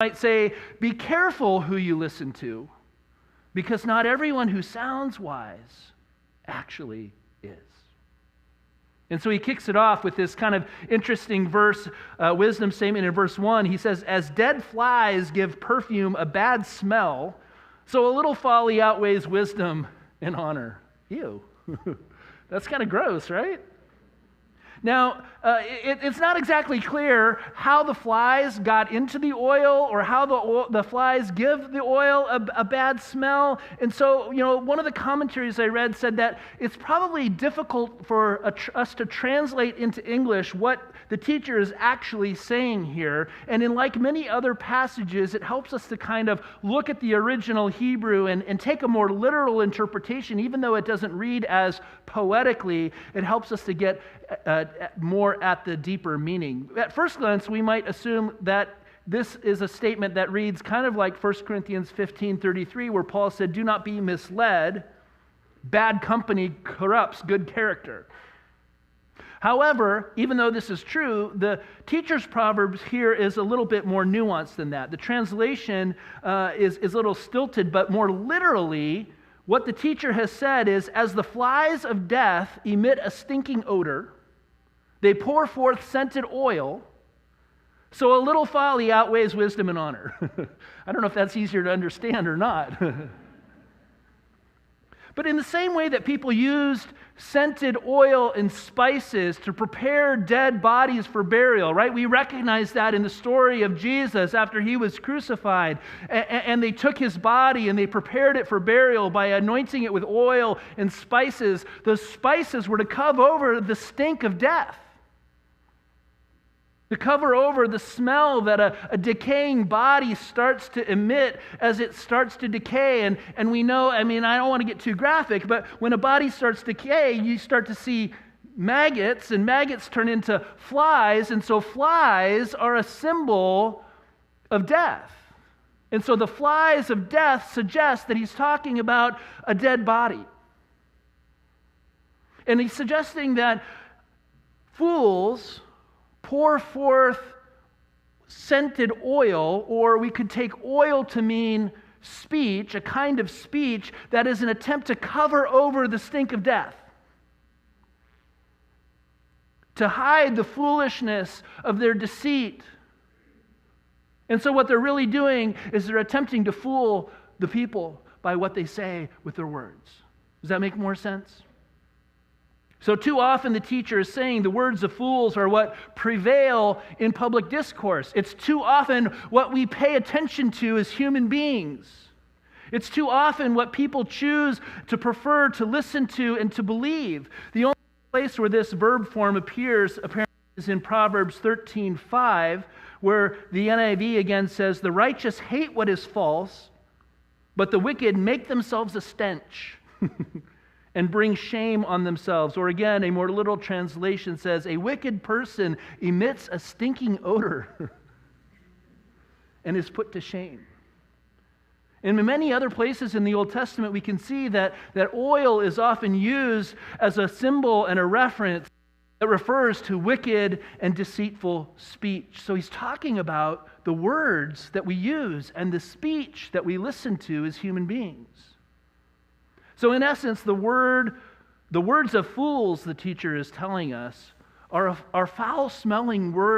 might say, be careful who you listen to, because not everyone who sounds wise actually is. And so he kicks it off with this kind of interesting wisdom statement in verse 1. He says, as dead flies give perfume a bad smell, so a little folly outweighs wisdom and honor. Ew. That's kind of gross, right? Now, it's not exactly clear how the flies got into the oil or how the flies give the oil a bad smell. And so, one of the commentaries I read said that it's probably difficult for us to translate into English what the teacher is actually saying here. And in like many other passages, it helps us to kind of look at the original Hebrew and take a more literal interpretation. Even though it doesn't read as poetically, it helps us to get more at the deeper meaning. At first glance, we might assume that this is a statement that reads kind of like 1 Corinthians 15:33, where Paul said, do not be misled. Bad company corrupts good character. However, even though this is true, the teacher's proverbs here is a little bit more nuanced than that. The translation is a little stilted, but more literally, what the teacher has said is, as the flies of death emit a stinking odor, they pour forth scented oil, so a little folly outweighs wisdom and honor. I don't know if that's easier to understand or not. But in the same way that people used scented oil and spices to prepare dead bodies for burial, right? We recognize that in the story of Jesus after he was crucified. And they took his body and they prepared it for burial by anointing it with oil and spices. Those spices were to cover over the stink of death, to cover over the smell that a decaying body starts to emit as it starts to decay. And we know, I don't want to get too graphic, but when a body starts to decay, you start to see maggots, and maggots turn into flies, and so flies are a symbol of death. And so the flies of death suggest that he's talking about a dead body. And he's suggesting that fools pour forth scented oil, or we could take oil to mean speech, a kind of speech that is an attempt to cover over the stink of death, to hide the foolishness of their deceit. And so what they're really doing is they're attempting to fool the people by what they say with their words. Does that make more sense? So too often the teacher is saying the words of fools are what prevail in public discourse. It's too often what we pay attention to as human beings. It's too often what people choose to prefer to listen to and to believe. The only place where this verb form appears apparently is in Proverbs 13:5, where the NIV again says, the righteous hate what is false, but the wicked make themselves a stench and bring shame on themselves. Or again, a more literal translation says, a wicked person emits a stinking odor and is put to shame. And in many other places in the Old Testament, we can see that oil is often used as a symbol and a reference that refers to wicked and deceitful speech. So he's talking about the words that we use and the speech that we listen to as human beings. So in essence, the words of fools, the teacher is telling us, are foul-smelling words